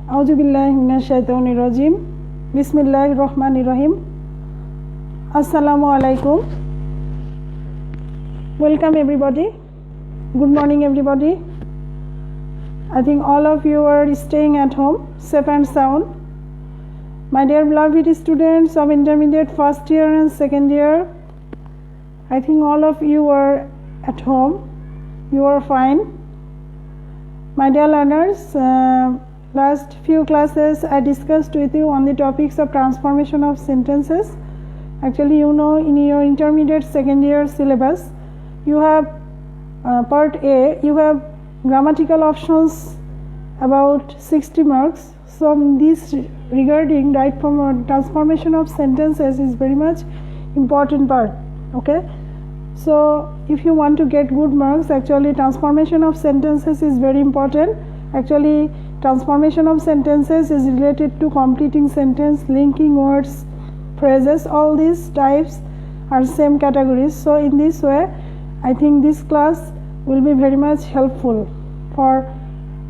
Auzubillahiminash-shaytanir-rajim. Bismillahir-rahmanir-rahim. Assalamu alaikum. Welcome everybody. Good morning everybody. I think all of you are staying at home, safe and sound. My dear beloved students of intermediate first year and second year, I think all of you are at home. You are fine. My dear learners, last few classes I discussed with you on the topics of transformation of sentences. Actually, you know, in your intermediate second year syllabus, you have part A, you have grammatical options about 60 marks. So this regarding right from transformation of sentences is very much important part. Okay, so if you want to get good marks, actually transformation of sentences is very important. Actually, transformation of sentences is related to completing sentence, linking words, phrases. All these types are same categories. So in this way, I think this class will be very much helpful for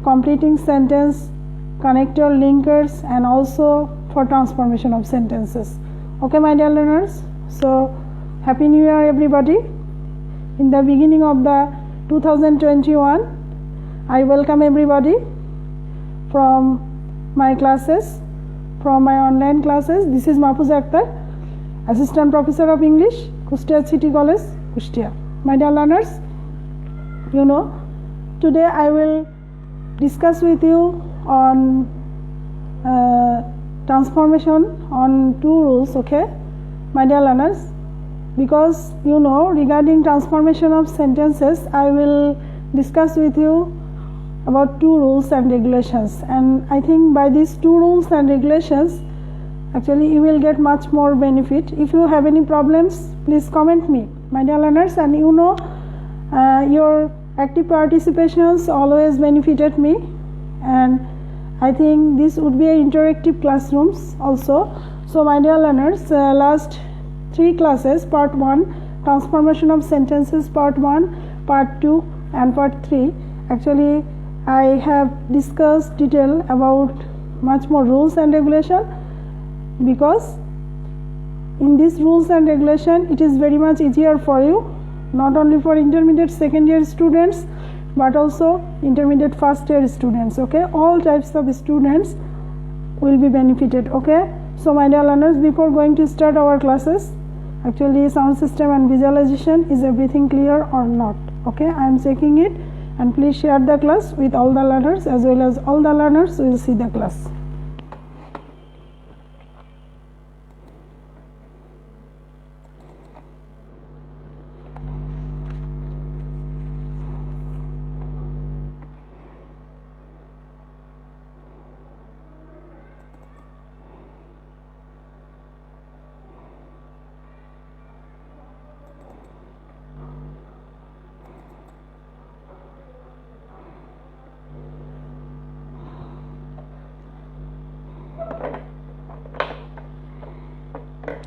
completing sentence, connector, linkers, and also for transformation of sentences. Okay, my dear learners. So Happy New Year everybody. In the beginning of the 2021, I welcome everybody from my classes, from my online classes. This is Mahfouza Akhtar, Assistant Professor of English, Kustia City College, Kustia. My dear learners, you know, today I will discuss with you on transformation on two rules, okay, my dear learners, because you know regarding transformation of sentences I will discuss with you about two rules and regulations, and I think by these two rules and regulations actually you will get much more benefit. If you have any problems, please comment me, my dear learners, and you know your active participations always benefited me, and I think this would be an interactive classrooms also. So my dear learners, last three classes, part 1 transformation of sentences, part 1, part 2 and part 3, actually I have discussed detail about much more rules and regulation, because in these rules and regulation it is very much easier for you, not only for intermediate second year students but also intermediate first year students. Okay, all types of students will be benefited. Okay, so my dear learners, before going to start our classes, actually sound system and visualization, is everything clear or not? Okay, I am checking it, and please share the class with all the learners, as well as all the learners will see the class.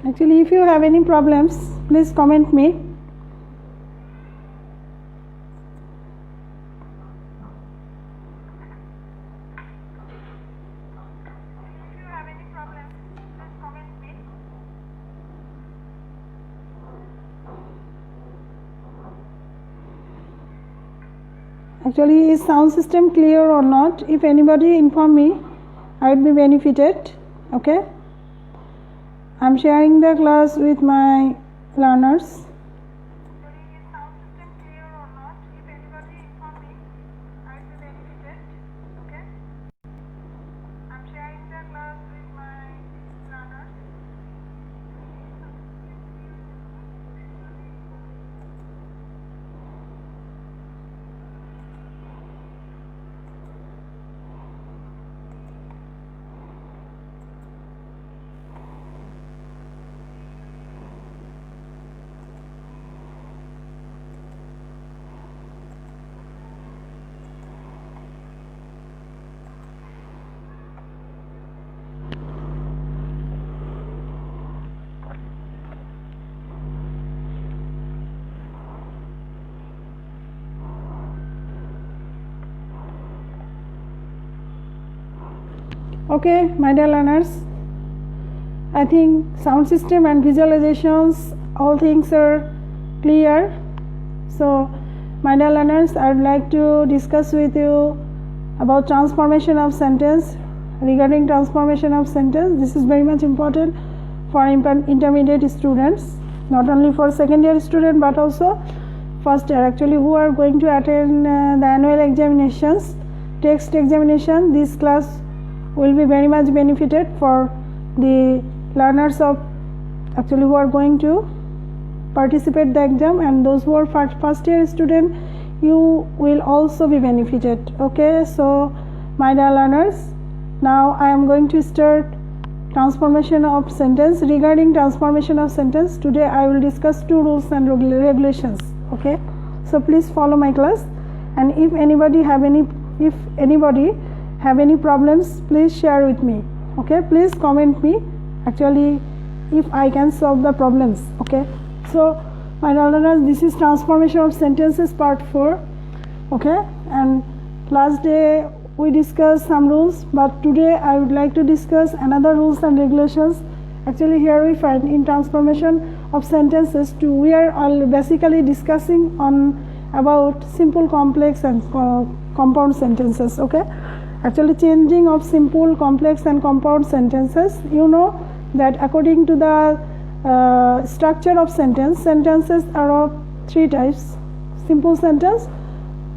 Actually, if you have any problems, please comment me. Actually, is sound system clear or not? If anybody inform me, I would be benefited. Okay, I am sharing the class with my learners. Okay, my dear learners, I think sound system and visualizations, all things are clear. So, my dear learners, I would like to discuss with you about transformation of sentence. Regarding transformation of sentence, this is very much important for intermediate students, not only for second year student but also first year, actually, who are going to attend the annual examinations, text examination. This class will be very much benefited for the learners of actually who are going to participate the exam, and those who are first year student, you will also be benefited. Okay, so my dear learners, now I am going to start transformation of sentence. Regarding transformation of sentence, today I will discuss two rules and regulations. Okay, so please follow my class, and if anybody have any problems, please share with me. Okay, please comment me actually if I can solve the problems. Okay, so my dear learners, this is transformation of sentences part 4. Okay, and last day we discussed some rules, but today I would like to discuss another rules and regulations. Actually, here we find in transformation of sentences too, we are all basically discussing on about simple, complex and compound sentences. Okay, actually changing of simple, complex and compound sentences. You know that according to the structure of sentences are of three types: simple sentence,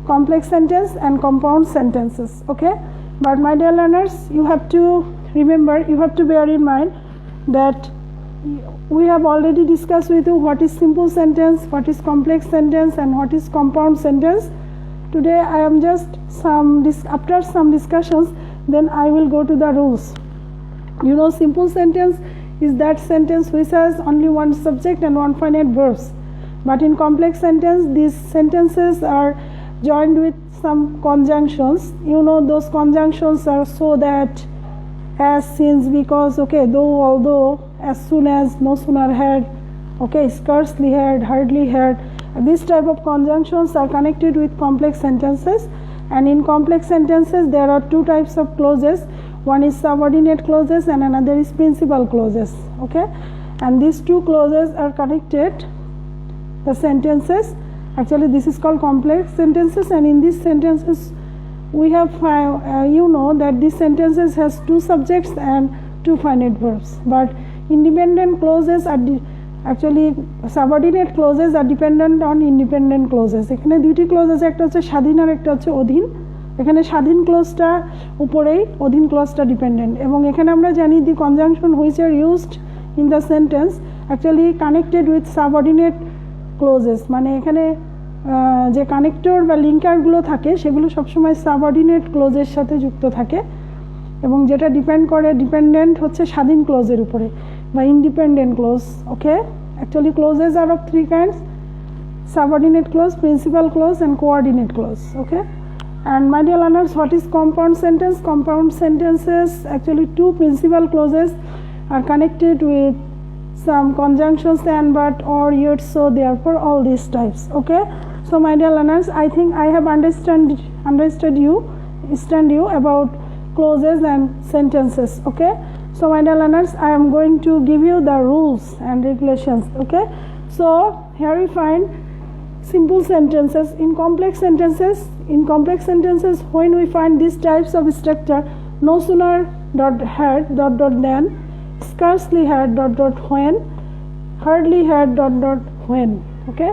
complex sentence and compound sentences. Okay, but my dear learners, you have to remember, you have to bear in mind that we have already discussed with you what is simple sentence, what is complex sentence and what is compound sentence. Today I am just after some discussions, then I will go to the rules. You know, simple sentence is that sentence which has only one subject and one finite verbs, but in complex sentence these sentences are joined with some conjunctions. You know, those conjunctions are so that, as, since, because, okay, though, although, as soon as, no sooner had, okay, scarcely had, hardly had. This type of conjunctions are connected with complex sentences, and in complex sentences there are two types of clauses. One is subordinate clauses and another is principal clauses. Okay, and these two clauses are connected the sentences. Actually, this is called complex sentences, and in these sentences we have you know that these sentences has two subjects and two finite verbs, but independent clauses are actually subordinate clauses are dependent on independent clauses. এখানে দুইটি clause আছে, একটা হচ্ছে স্বাধীন আর একটা হচ্ছে অধীন। এখানে স্বাধীন ক্লজটা উপরেই, অধীন ক্লজটা ডিপেন্ডেন্ট। এবং এখানে আমরা জানি the conjunction which are used in the sentence actually connected with subordinate clauses, মানে এখানে যে কানেক্টর বা লিঙ্কারগুলো থাকে সেগুলো সবসময় সাবঅর্ডিনেট ক্লোজের সাথে যুক্ত থাকে, এবং যেটা ডিপেন্ডেন্ট হচ্ছে স্বাধীন ক্লোজের উপরে বা independent clause. Okay, actually clauses are of three kinds: subordinate clause, principal clause and coordinate clause. Okay, and my dear learners, what is compound sentence? Compound sentences, actually two principal clauses are connected with some conjunctions and, but, or, yet, so, therefore, all these types. Okay, so my dear learners, I think I have understood you about clauses and sentences. Okay, so my dear learners, I am going to give you the rules and regulations. Okay, so here we find simple sentences. In complex sentences, when we find these types of structure: no sooner had then, scarcely had when, hardly had when. Okay,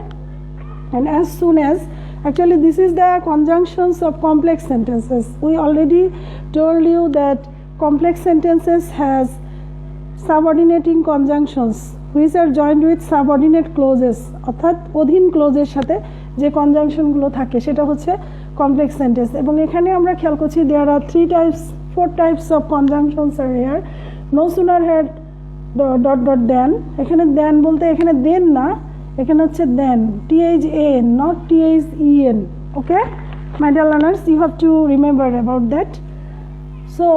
and as soon as, actually this is the conjunctions of complex sentences. We already told you that complex sentences has subordinating conjunctions which are joined with subordinate clauses, অর্থাৎ অধীন ক্লোজের সাথে যে কনজাংশনগুলো থাকে সেটা হচ্ছে complex sentence. এবং এখানে আমরা খেয়াল করছি there are four types of conjunctions are here. no sooner had then, এখানে then বলতে এখানে then না, এখানে হচ্ছে then, THAN, not THEN. Okay, my dear learners, you have to remember about that. So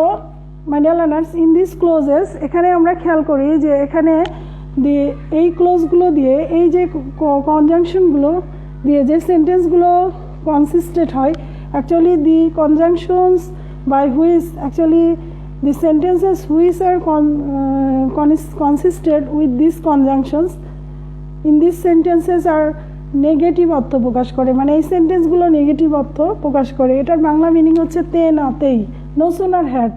my dear learners, in these clauses এখানে আমরা খেয়াল করি যে এখানে এই ক্লোজগুলো দিয়ে, এই যে কনজাংশনগুলো দিয়ে যে সেন্টেন্সগুলো কনসিস্টেড হয়, actually the conjunctions by which actually the sentences which are consisted with these conjunctions in these sentences are negative অর্থ প্রকাশ করে, মানে এই সেন্টেন্সগুলো নেগেটিভ অর্থ প্রকাশ করে। এটার বাংলা মিনিং হচ্ছে তে নাতেই, নো সুনার হ্যাড,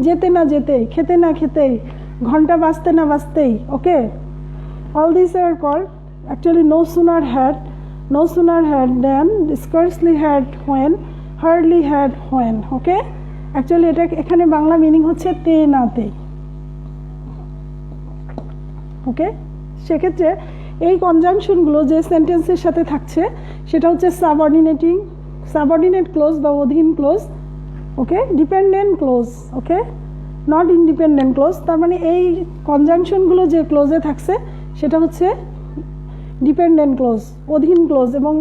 যেতে না যেতেই, খেতে না খেতেই, ঘন্টা বাজতে না বাজতেই। Okay, all this are called actually no sooner had then, scarcely had when, hardly had when. Okay, actually এটা এখানে বাংলা মিনিং হচ্ছে তে নাতেই। ওকে, সেক্ষেত্রে এই কনজাংশনগুলো যে সেন্টেন্সের সাথে থাকছে সেটা হচ্ছে সাবঅর্ডিনেট ক্লোজ বা অধীন clause. Okay, dependent clause. Okay, not independent clause. তার মানে এই কনজাংশনগুলো যে ক্লোজে থাকছে সেটা হচ্ছে ডিপেন্ডেন্ট ক্লোজ, অধীন ক্লোজ, এবং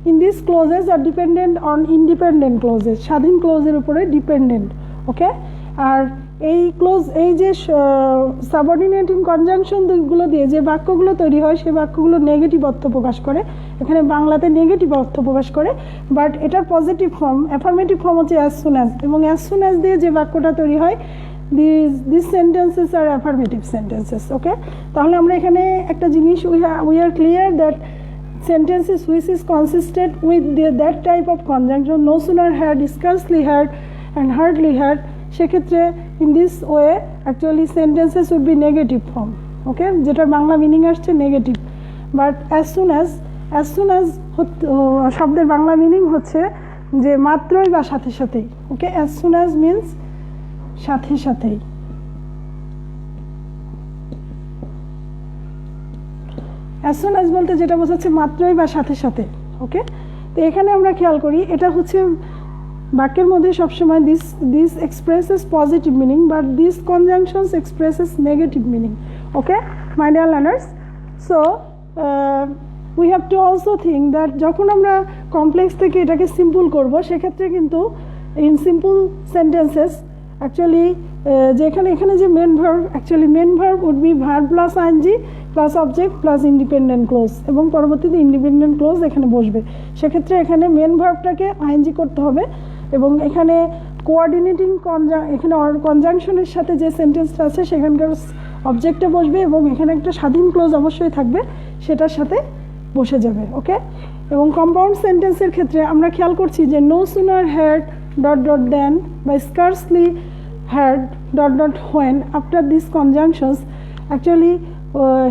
in this clauses are dependent on independent clauses, স্বাধীন ক্লোজের উপরে ডিপেন্ডেন্ট। ওকে, আর এই ক্লোজ, এই যে সাবঅর্ডিনেটিং কনজাংশনগুলো দিয়ে যে বাক্যগুলো তৈরি হয় সেই বাক্যগুলো নেগেটিভ অর্থ প্রকাশ করে। এখানে বাংলাতে নেগেটিভ অর্থ প্রকাশ করে, বাট এটার পজিটিভ ফর্ম, অ্যাফার্মেটিভ ফর্ম হচ্ছে অ্যাজ সুন অ্যাজ, এবং অ্যাজ সুন অ্যাজ দিয়ে যে বাক্যটা তৈরি হয় this sentences are affirmative sentences. Okay, তাহলে আমরা এখানে একটা জিনিস we are clear that sentences which is consisted with that type of conjunction, no sooner had, scarcely had and hardly had, সেক্ষেত্রে in this way actually sentences would be negative form. Okay, যেটার Bangla meaning আসছে negative, but as soon as শব্দের Bangla meaning হচ্ছে যে মাত্রই বা সাথে সাথেই। ওকে, as soon as means সাথে সাথেই। as soon as বলতে যেটা বোঝাচ্ছে মাত্রই বা সাথে সাথে। ওকে, তো এখানে আমরা খেয়াল করি এটা হচ্ছে বাক্যের মধ্যে সবসময় this expresses positive meaning, but this conjunctions expresses negative meaning. Okay my dear learners, so we have two also think that যখন আমরা কমপ্লেক্স থেকে এটাকে সিম্পল করব সেক্ষেত্রে কিন্তু ইন সিম্পল সেন্টেন্সেস অ্যাকচুয়ালি এখানে যে main verb, actually main verb would be verb plus I N G plus object plus independent clause, এবং পরবর্তীতে ইন্ডিপেন্ডেন্ট ক্লোজ এখানে বসবে। সেক্ষেত্রে এখানে মেন ভার্বটাকে আইএনজি করতে হবে, এবং এখানে কোঅর্ডিনেটিং এখানে কনজাংশনের সাথে যে সেন্টেন্সটা আছে সেখানকার অবজেক্টে বসবে, এবং এখানে একটা স্বাধীন ক্লোজ অবশ্যই থাকবে সেটার সাথে বসে যাবে। ওকে, এবং কম্পাউন্ড সেন্টেন্সের ক্ষেত্রে আমরা খেয়াল করছি যে no sooner had dot dot then বা scarcely had dot dot when after this conjunctions actually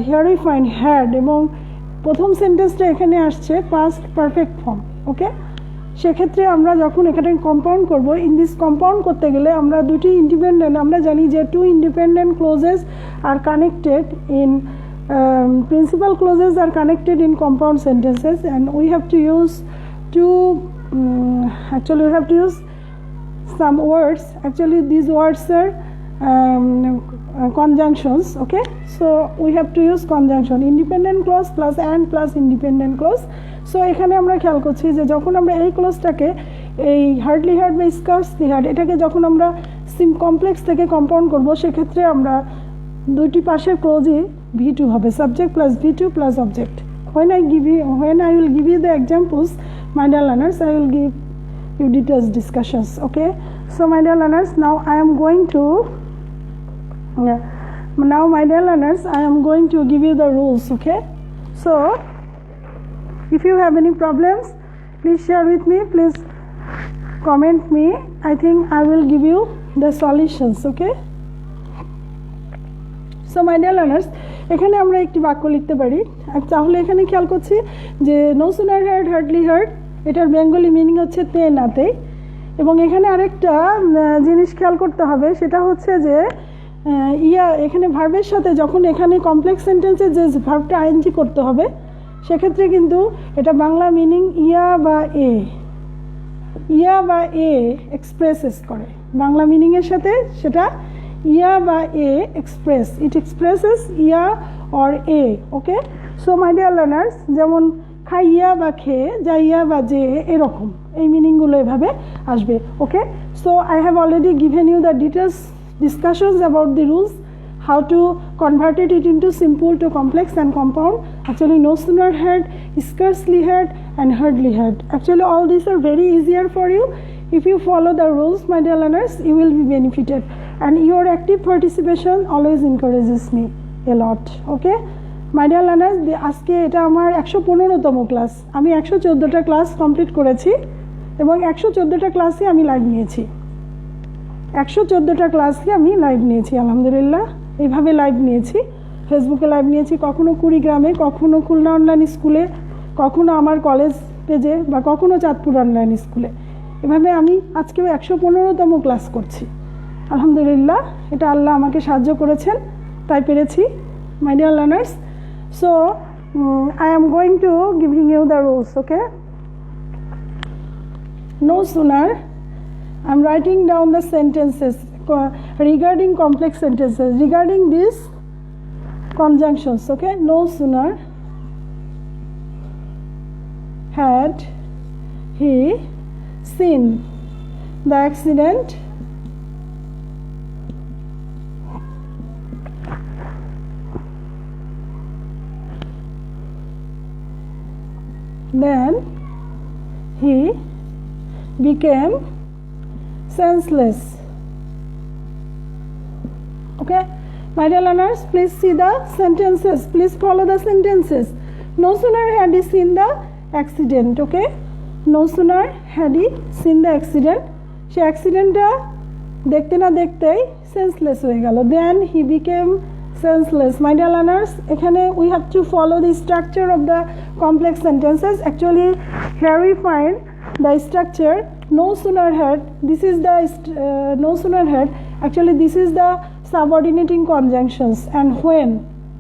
here we find had, এবং প্রথম সেন্টেন্সটা এখানে আসছে পাস্ট পারফেক্ট ফর্ম। ওকে, সেক্ষেত্রে আমরা যখন এখানে কম্পাউন্ড করব, ইন দিস কম্পাউন্ড করতে গেলে আমরা দুটি ইন্ডিপেন্ডেন্ট, আমরা জানি যে two independent clauses are connected in principal clauses are connected in compound sentences, and we have to use actually we have to use some words. Actually these words are conjunctions. Okay, so we have to use conjunction, independent clause plus and plus independent clause. So এখানে আমরা খেয়াল করছি যে যখন আমরা এই ক্লোজটাকে এই hardly hard বা স্কার্সলি হার্ড এটাকে যখন আমরা কমপ্লেক্স থেকে কম্পাউন্ড করব সেক্ষেত্রে আমরা দুইটি পাশের ক্লোজই V2 হবে, subject plus V2 plus object. When I will give you the examples, my dear learners, I will give you details discussions. Okay, so my dear learners, now my dear learners, I am going to give you the rules. Okay, so if you have any problems, please share with me, please comment me. I think I will give you the solutions. Okay, so my dear learners, এখানে আমরা একটি বাক্য লিখতে পারি। তাহলে এখানে খেয়াল করছি যে no sooner had hardly had, এটার বেঙ্গলি মিনিং হচ্ছে তে নাতে, এবং এখানে আরেকটা জিনিস খেয়াল করতে হবে, সেটা হচ্ছে যে এখানে ভার্বের সাথে যখন এখানে কমপ্লেক্স সেন্টেন্সে যে ভার্বটা আইএনজি করতে হবে সেক্ষেত্রে কিন্তু এটা বাংলা মিনিং ইয়া বা এ এক্সপ্রেসেস করে, বাংলা মিনিংয়ের সাথে সেটা ইয়া বা এ এক্সপ্রেস, ইট এক্সপ্রেসেস ইয়া অর এ। Okay, so my dear learners, যেমন খাইয়া বা খেয়ে, যাইয়া বা যে, এরকম এই মিনিংগুলো এভাবে আসবে। Okay, so I have already given you the details discussions about the rules, how to convert it into simple to complex and compound. Actually no sooner had, scarcely had and hardly had. Actually all these are very easier for you if you follow the rules, my dear learners, you will be benefited, and your active participation always encourages me a lot. Okay, my dear learners, আজকে এটা আমার 115তম class. আমি 114টা class complete করেছি এবং 114টা ক্লাসে আমি live নিয়েছি। 114টা ক্লাসে আমি লাইভ নিয়েছি, আলহামদুলিল্লাহ। এইভাবে লাইভ নিয়েছি, ফেসবুকে লাইভ নিয়েছি, কখনো কুড়িগ্রামে, কখনো খুলনা অনলাইন স্কুলে, কখনো আমার কলেজ পেজে, বা কখনো চাঁদপুর অনলাইন স্কুলে। এভাবে আমি আজকেও 115তম ক্লাস করছি, আলহামদুলিল্লাহ। এটা আল্লাহ আমাকে সাহায্য করেছেন, তাই পেরেছি, মাই dear learners. So I am going to giving you the rules, okay? No sooner I'm writing down the sentences regarding complex sentences, regarding these conjunctions, okay? No sooner had he seen the accident then he became senseless. Okay, my dear learners, please see the sentences, please follow the sentences. No sooner had he seen the accident, okay? No sooner had he seen the accident, সে অ্যাক্সিডেন্টটা দেখতে না দেখতেই senseless হয়ে গেল। Then he became senseless. My dear learners, এখানে we have to follow the structure of the complex sentences. Actually, here we find the structure. No sooner had, this is the no sooner had, actually this is the subordinating conjunctions, and when,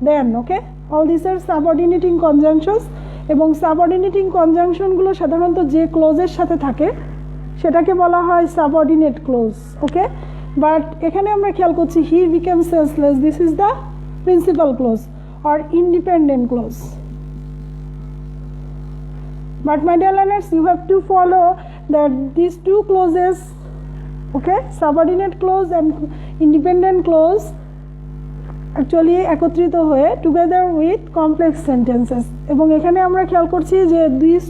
then, okay? All these are subordinating conjunctions, এবং subordinating কনজাংশনগুলো সাধারণত যে ক্লোজের সাথে থাকে সেটাকে বলা হয় subordinate clause, okay? But এখানে আমরা খেয়াল করছি হি became senseless, this is the principal close or independent close. But my dear learners, you have to follow that these two clauses, okay, subordinate clause and independent clause, actually একত্রিত হয়ে together with complex sentences, এবং এখানে আমরা খেয়াল করছি যে these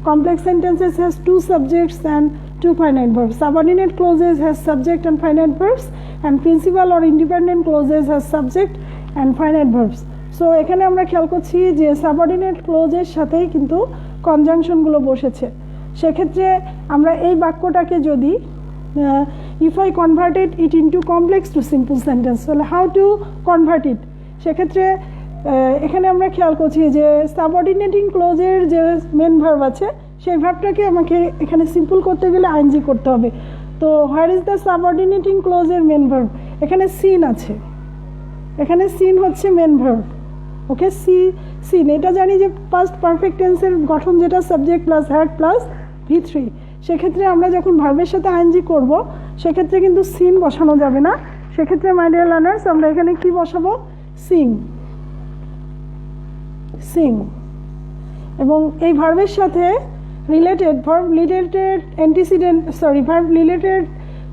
complex sentences has two subjects and two finite verbs. Subordinate clauses has subject and finite verbs, and principal or independent clauses has subject and finite verbs. So এখানে আমরা খেয়াল করছি যে সাবঅর্ডিনেট ক্লোজের সাথেই কিন্তু কনজাংশনগুলো বসেছে। সেক্ষেত্রে আমরা এই বাক্যটাকে যদি if I converted it into complex to simple sentence, তাহলে how to convert it, সেক্ষেত্রে এখানে আমরা খেয়াল করছি যে সাবঅর্ডিনেটিং ক্লোজের যে মেন ভার্ব আছে সেই ভার্বটাকে আমাকে এখানে সিম্পল করতে গেলে আইএনজি করতে হবে। তো হোয়ার ইজ দ্য সাবঅর্ডিনেটিং ক্লোজের মেন ভার্ব? এখানে সিন আছে, এখানে সিন হচ্ছে মেন ভার্ব, ওকে? সিন এটা জানি যে পাস্ট পারফেক্ট টেন্সের গঠন যেটা subject plus had plus V3, সেক্ষেত্রে আমরা যখন ভার্বের সাথে আইএনজি করব সেক্ষেত্রে কিন্তু সিন বসানো যাবে না। সেক্ষেত্রে মাই ডিয়ার লার্নার্স আমরা এখানে কি বসাবো? সিং, সিং। এবং এই ভার্বের সাথে related verb related antecedent, sorry, verb related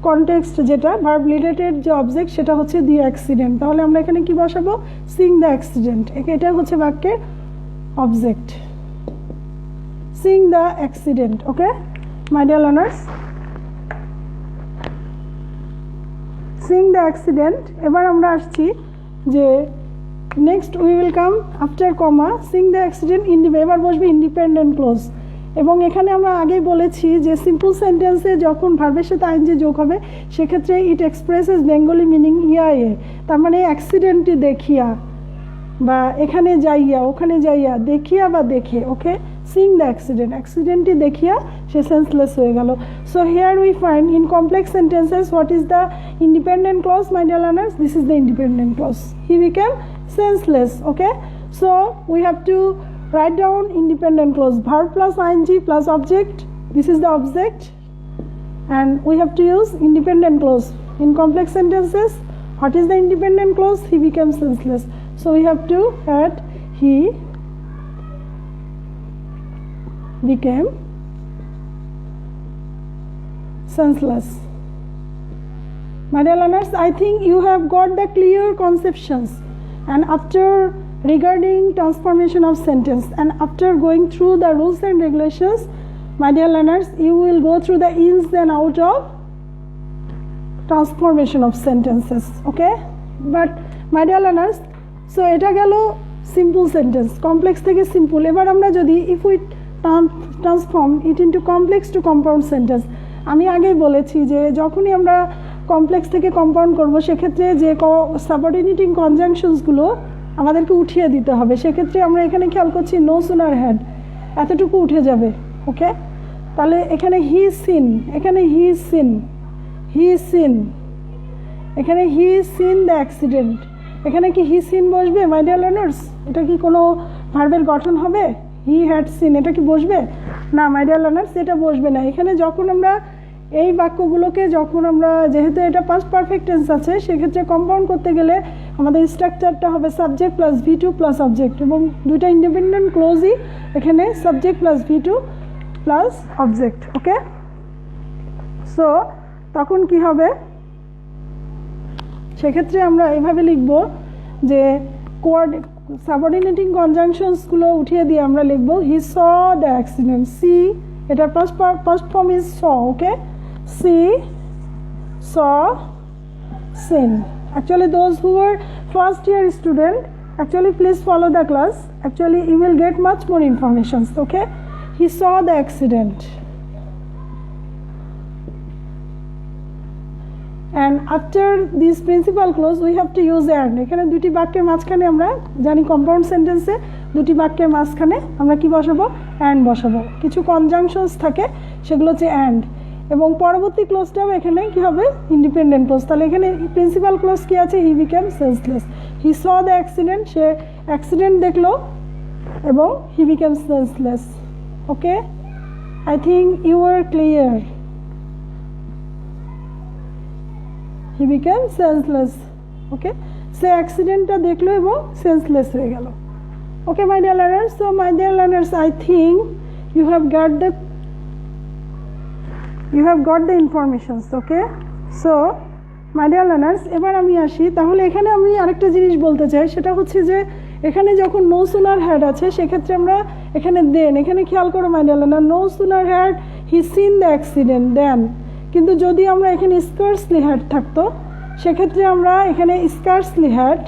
context যেটা, ভার্ব রিলেটেড যে অবজেক্ট সেটা হচ্ছে দি অ্যাক্সিডেন্ট। তাহলে আমরা এখানে কি বসাবো? Seeing the accident. এটা হচ্ছে বাক্যের object, seeing the accident, okay my dear learners? Seeing the accident. এবার আমরা আসছি যে next we will come after comma seeing the accident এবার বসবে ইন্ডিপেন্ডেন্ট ক্লোজ। এবং এখানে আমরা আগেই বলেছি যে সিম্পল সেন্টেন্সে যখন ভার্বের সাথে আইএনজি যোগ হবে সেক্ষেত্রে ইট এক্সপ্রেসেস বেঙ্গলি মিনিং ইয়ে, তার মানে অ্যাক্সিডেন্টটি দেখিয়া বা এখানে যাইয়া ওখানে যাইয়া, দেখিয়া বা দেখে, ওকে? সিং দ্য অ্যাক্সিডেন্ট, অ্যাক্সিডেন্টটি দেখিয়া সে সেন্সলেস হয়ে গেল। So here we find in complex sentences what is the independent clause, my dear learners? This is the independent clause, he became senseless, okay? So we have to write down independent clause, verb plus ing plus object, this is the object, and we have to use independent clause in complex sentences. What is the independent clause? He became senseless, so we have to add he became senseless. My dear learners, I think you have got the clear conceptions, and after regarding transformation of sentence and after going through the rules and regulations, my dear learners, you will go through the ins and out of transformation of sentences. Okay, but my dear learners, so এটা গেল simple sentence, complex থেকে simple. এবার আমরা যদি if we transform it into complex to compound sentence, আমি আগেই বলেছি যে যখনই আমরা কমপ্লেক্স থেকে কম্পাউন্ড করব সেক্ষেত্রে যে সাবঅর্ডিনেটিং কনজাংশনসগুলো আমাদেরকে উঠিয়ে দিতে হবে। সেক্ষেত্রে আমরা এখানে খেয়াল করছি নো সুনার হ্যাড, এতটুকু উঠে যাবে। ওকে, তাহলে এখানে হি সিন, এখানে হি সিন, হি সিন, এখানে হি সিন দ্য অ্যাক্সিডেন্ট, এখানে কি হি সিন বসবে মাই ডিয়ার লার্নার্স? এটা কি কোনো ভার্বের গঠন হবে? হি হ্যাড সিন এটা কি বসবে? না মাই ডিয়ার লার্নার্স, এটা বসবে না। এখানে যখন আমরা এই বাক্যগুলোকে যখন আমরা, যেহেতু এটা পাস্ট পারফেক্ট টেন্স আছে, সেক্ষেত্রে কম্পাউন্ড করতে গেলে আমাদের স্ট্রাকচারটা হবে subject plus V2 plus object, এবং দুইটা ইন্ডিপেন্ডেন্ট ক্লোজই এখানে subject plus V2 plus object. Okay, so তখন কি হবে? সেক্ষেত্রে আমরা এভাবে লিখব যে সাবঅর্ডিনেটিং কনজাংশনসগুলো উঠিয়ে দিয়ে আমরা লিখব he saw the accident. See, এটা first form is saw. Okay, see saw seen. Actually those who are first year student, actually please follow the class, actually you will get much more information. Okay, he saw the accident, and after this principal clause we have to use and। এখানে দুটি বাক্যের মাঝখানে আমরা জানি compound সেন্টেন্সে দুটি বাক্যের মাঝখানে আমরা কি বসাবো? অ্যান্ড বসাবো। কিছু কনজাংশনস থাকে সেগুলো হচ্ছে অ্যান্ড, এবং পরবর্তী ক্লোজটাও এখানে কি হবে? Independent clause. তাহলে এখানে প্রিন্সিপাল ক্লোজ কি আছে? He became senseless. He saw the accident, সে অ্যাক্সিডেন্ট দেখলো এবং he became senseless. Okay, I think you are clear. He became senseless. Okay, সে অ্যাক্সিডেন্টটা দেখলো এবং সেন্সলেস হয়ে গেল। Okay my dear learners, so my dear learners, I think you have got the informations. Okay, so my dear learners, এবার আমি আসি। তাহলে এখানে আমি আরেকটা জিনিস বলতে চাই, সেটা হচ্ছে যে এখানে যখন নো সুনার হ্যাড আছে সেক্ষেত্রে আমরা এখানে দেন, এখানে খেয়াল করো my dear learner, no sooner had he seen the accident then. কিন্তু যদি আমরা এখানে স্কার্সলি হ্যাড থাকতো সেক্ষেত্রে আমরা এখানে স্কার্সলি হ্যাড,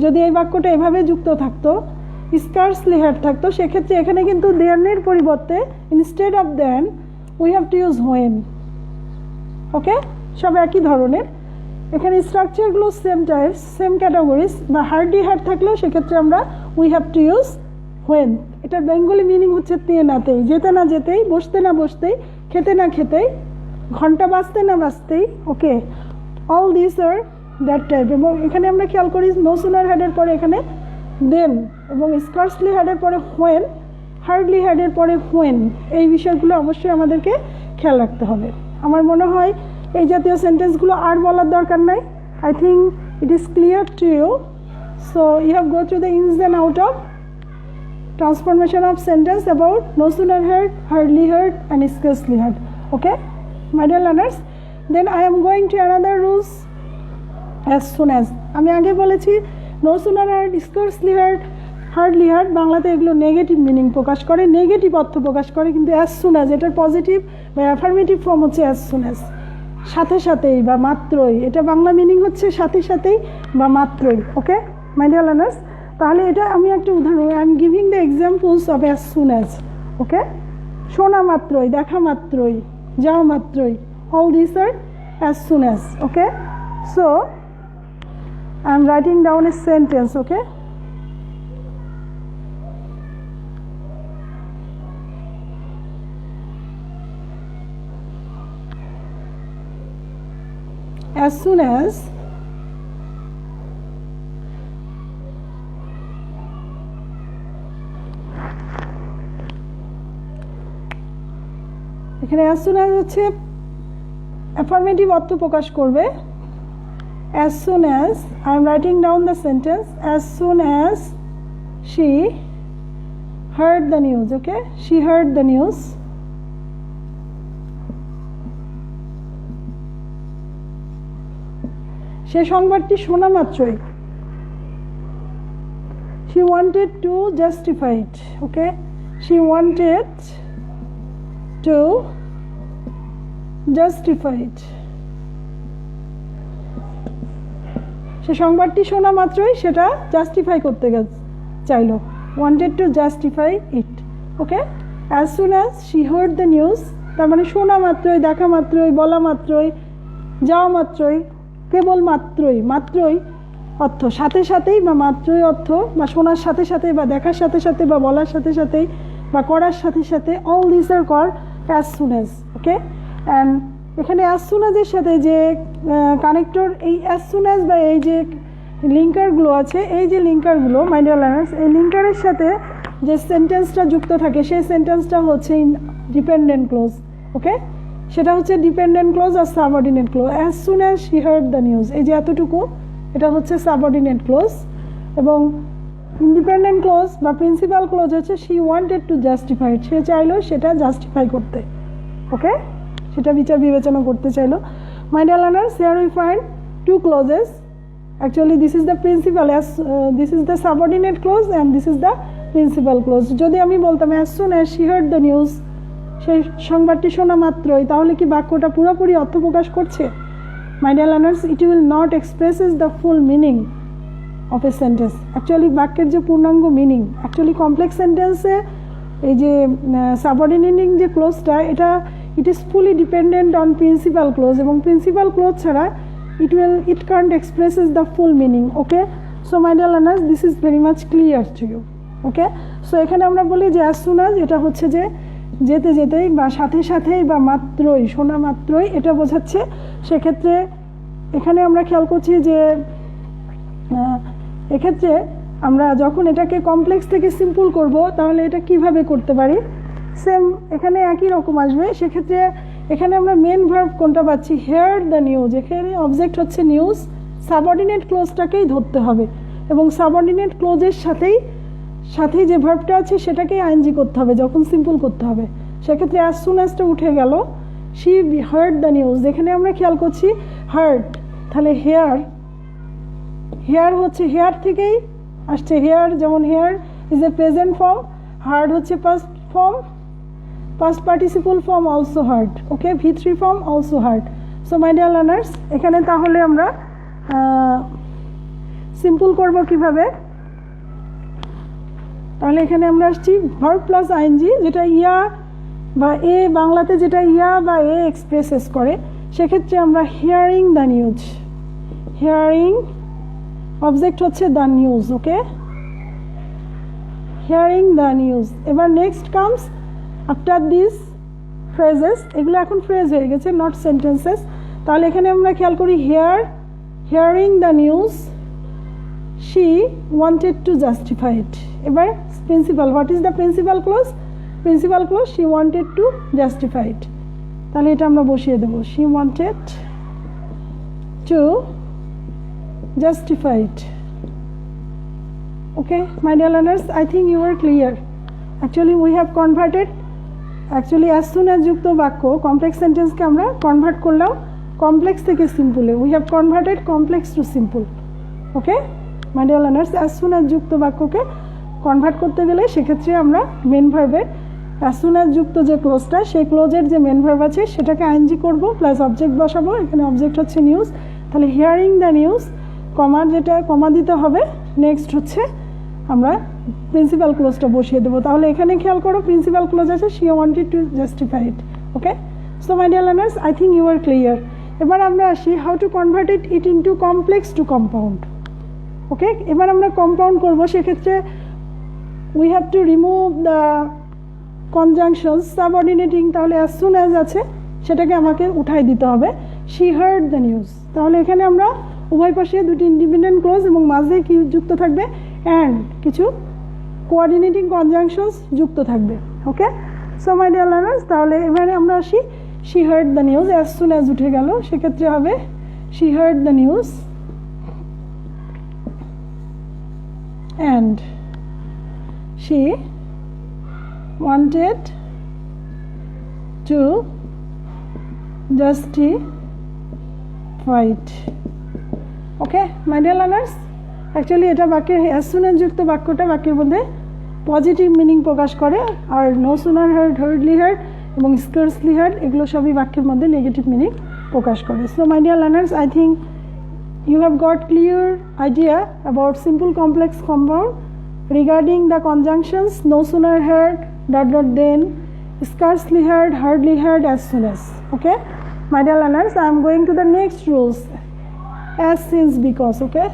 যদি এই বাক্যটা এভাবে যুক্ত থাকতো, স্কার্সলি হ্যাড থাকতো, সেক্ষেত্রে এখানে কিন্তু দেনের পরিবর্তে instead of then we have to use when. ওকে, সব একই ধরনের। এখানে স্ট্রাকচারগুলো সেম টাইপস, সেম ক্যাটাগরিজ, বা হার্ডলি হ্যাড থাকলেও সেক্ষেত্রে আমরা we have to use when। এটা বেঙ্গলি মিনিং হচ্ছে তে নাতেই, যেতে না যেতেই, বসতে না বসতেই, খেতে না খেতেই, ঘন্টা বাজতে না বাজতেই। Okay, all this are that type. এবং এখানে আমরা খেয়াল করি নো সুনার হ্যাডের পরে এখানে দেন, এবং স্কার্সলি হ্যাডের পরে when, হার্ডলি হ্যাডের পরে when, এই বিষয়গুলো অবশ্যই আমাদেরকে খেয়াল রাখতে হবে। আমার মনে হয় এই জাতীয় সেন্টেন্সগুলো আর বলার দরকার নাই। I think it is clear to you. So you have go through the ins and out of transformation of sentence about no sooner had, hardly had and scarcely had. Okay my dear learners, then I am going to another rules. As soon as, আমি আগে বলেছি no sooner had, scarcely had, hardly had, বাংলাতে এগুলো negative meaning প্রকাশ করে, negative অর্থ প্রকাশ করে। কিন্তু as soon as, এটার পজিটিভ বা অ্যাফার্মেটিভ ফর্ম হচ্ছে অ্যাজ সুন অ্যাজ, সাথে সাথেই বা মাত্রই। এটা বাংলা মিনিং হচ্ছে সাথে সাথেই বা মাত্রই। ওকে মাই ডিয়ার লার্নার্স, তাহলে এটা আমি একটা উদাহরণ, I am giving the examples of as soon as. Okay, শোনা মাত্রই, দেখা মাত্রই, যাওয়া মাত্রই, all this are as soon as. Okay, so I am writing down a sentence. Okay, as soon as এখানে as soon as হচ্ছে affirmative অর্থ প্রকাশ করবে। as soon as I am writing down the sentence, as soon as she heard the news. Okay, she heard the news, সে সংবাদটি শোনা মাত্রই, she wanted to justify it. Okay, she wanted to justify it. সে সংবাদটি শোনা মাত্রই সেটা justify করতে চাইলো, wanted to justify it. Okay, as soon as she heard the news, তার মানে শোনা মাত্রই, দেখা মাত্রই, বলা মাত্রই, যাওয়া মাত্রই, কেবল মাত্রই অর্থ সাথে সাথেই বা মাত্রই অর্থ বা শোনার সাথে সাথে বা দেখার সাথে সাথে বা বলার সাথে সাথেই বা করার সাথে সাথে, all these are called as soon as. Okay, and এখানে as soon as এর সাথে যে কানেক্টর, এই as soon as বা এই যে লিঙ্কারগুলো আছে, এই যে লিঙ্কারগুলো মাই ডিয়ার লার্নার্স, এই লিঙ্কারের সাথে যে সেন্টেন্সটা যুক্ত থাকে সেই সেন্টেন্সটা হচ্ছে ডিপেন্ডেন্ট ক্লোজ. ওকে, সেটা হচ্ছে ডিপেন্ডেন্ট ক্লোজ আর subordinate clause. as soon as she heard the news, এই যে এতটুকু, এটা হচ্ছে সাবঅর্ডিনেট ক্লোজ. এবং ইন্ডিপেন্ডেন্ট ক্লোজ বা প্রিন্সিপাল ক্লোজ হচ্ছে she wanted to justify it, সে চাইলো সেটা জাস্টিফাই করতে. ওকে, সেটা বিচার বিবেচনা করতে চাইলো. মাই dear learners, here we find two clauses. Actually this is the principal, this is the subordinate clause and this is the principal clause. যদি আমি বলতাম as soon as she heard the news, সেই সংবাদটি শোনা মাত্রই, তাহলে কি বাক্যটা পুরোপুরি অর্থ প্রকাশ করছে? মাই dear learners, it will not expresses the full meaning of a sentence. Actually বাক্যের যে পূর্ণাঙ্গ মিনিং, অ্যাকচুয়ালি কমপ্লেক্স সেন্টেন্সে এই যে সাবঅর্ডিনেটিং যে ক্লোজটা, এটা it is fully dependent on principal clause, এবং প্রিন্সিপাল ক্লোজ ছাড়া it can't expresses the full meaning. Okay, so my dear learners, this is very much clear to you. Okay, so এখানে আমরা বলি যে as soon as, এটা হচ্ছে যে যেতে যেতেই বা সাথে সাথেই বা মাত্রই, শোনা মাত্রই এটা বোঝাচ্ছে. সেক্ষেত্রে এখানে আমরা খেয়াল করছি যে এক্ষেত্রে আমরা যখন এটাকে কমপ্লেক্স থেকে সিম্পল করব, তাহলে এটা কিভাবে করতে পারি, সেম এখানে একই রকম আসবে. সেক্ষেত্রে এখানে আমরা মেন ভার্ব কোনটা পাচ্ছি, হেয়ার দ্য নিউজ. এখানে অবজেক্ট হচ্ছে নিউজ, সাবঅর্ডিনেট ক্লোজটাকেই ধরতে হবে এবং সাবঅর্ডিনেট ক্লোজের সাথেই যে ভার্বটা আছে সেটাকেই আইএনজি করতে হবে যখন সিম্পল করতে হবে. সেক্ষেত্রে as soon as-টা উঠে গেল, she heard the news. এখানে আমরা খেয়াল করছি heard, তাহলে হেয়ার হচ্ছে হেয়ার থেকেই আসছে. হেয়ার যেমন hair is a present form, heard হচ্ছে past form, past participle form also heard. Okay, V3 form also heard. So my dear learners, এখানে তাহলে আমরা সিম্পল করব কিভাবে, তাহলে এখানে আমরা আসছি ভার্ব প্লাস আইএনজি, যেটা ইয়া বা এ, বাংলাতে যেটা ইয়া বা এ এক্সপ্রেসেস করে, সেক্ষেত্রে আমরা hearing the news, hearing object হচ্ছে the news. Okay, hearing the news. এবার next comes after this phrases, এগুলো এখন ফ্রেজ হয়ে গেছে, নট সেন্টেন্সেস. তাহলে এখানে আমরা খেয়াল করি hearing the news, she wanted to justify it. এবার principal, what is the principal clause? Principal clause she wanted to justify it. তাহলে এটা আমরা বসিয়ে দেবো, she wanted to justify it. Okay my dear learners, I think you are clear. Actually we have converted, actually as soon as যুক্ত বাক্য complex সেন্টেন্সকে আমরা convert করলাম complex থেকে সিম্পলে. We have converted complex to simple. Okay my dear learners, as soon as যুক্ত বাক্যকে convert করতে গেলে সেক্ষেত্রে আমরা মেন ভার্বের as soon as যুক্ত যে ক্লোজটা, সেই ক্লোজের যে মেন ভার্ব আছে সেটাকে আইএনজি করব, প্লাস অবজেক্ট বসাবো. এখানে অবজেক্ট হচ্ছে নিউজ, তাহলে হিয়ারিং দ্য নিউজ, কমার যেটা কমা দিতে হবে, নেক্সট হচ্ছে আমরা প্রিন্সিপাল ক্লোজটা বসিয়ে দেবো. তাহলে এখানে খেয়াল করো প্রিন্সিপাল ক্লোজ আছে, she wanted to justify it. Okay, so my dear learners, I think you are clear. এবার আমরা আসি how to convert it into complex to compound. Okay, এবার আমরা কম্পাউন্ড করব. সেক্ষেত্রে we have to remove the conjunctions subordinating. তাহলে as soon as আছে সেটাকে আমাকে উঠাই দিতে হবে, শি হার্ড দ্য নিউজ. তাহলে এখানে আমরা উভয় পাশে দুটি ইন্ডিপেন্ডেন্ট ক্লোজ এবং মাঝে কি যুক্ত থাকবে, অ্যান্ড কিছু কোঅর্ডিনেটিং কনজাংশনস যুক্ত থাকবে. ওকে, সো মাই ডিয়ার লার্নার্স, তাহলে এবারে আমরা আসি she heard the news. as soon as উঠে গেল, সেক্ষেত্রে হবে she heard the news and she wanted to justify it. Okay my dear learners, actually এটা বাক্যের as soon as যুক্ত বাক্যটা বাক্যের মধ্যে পজিটিভ মিনিং প্রকাশ করে. আর no sooner heard, hardly heard, এবং স্কার্সলি হার্ড এগুলো সবই বাক্যের মধ্যে নেগেটিভ মিনিং প্রকাশ করে। So my dear learners, I think you have got clear idea about simple complex compound regarding the conjunctions no sooner heard ... then, scarcely heard, hardly heard, as soon as. Okay, my dear learners, I am going to the next rules, as, since, because. Okay,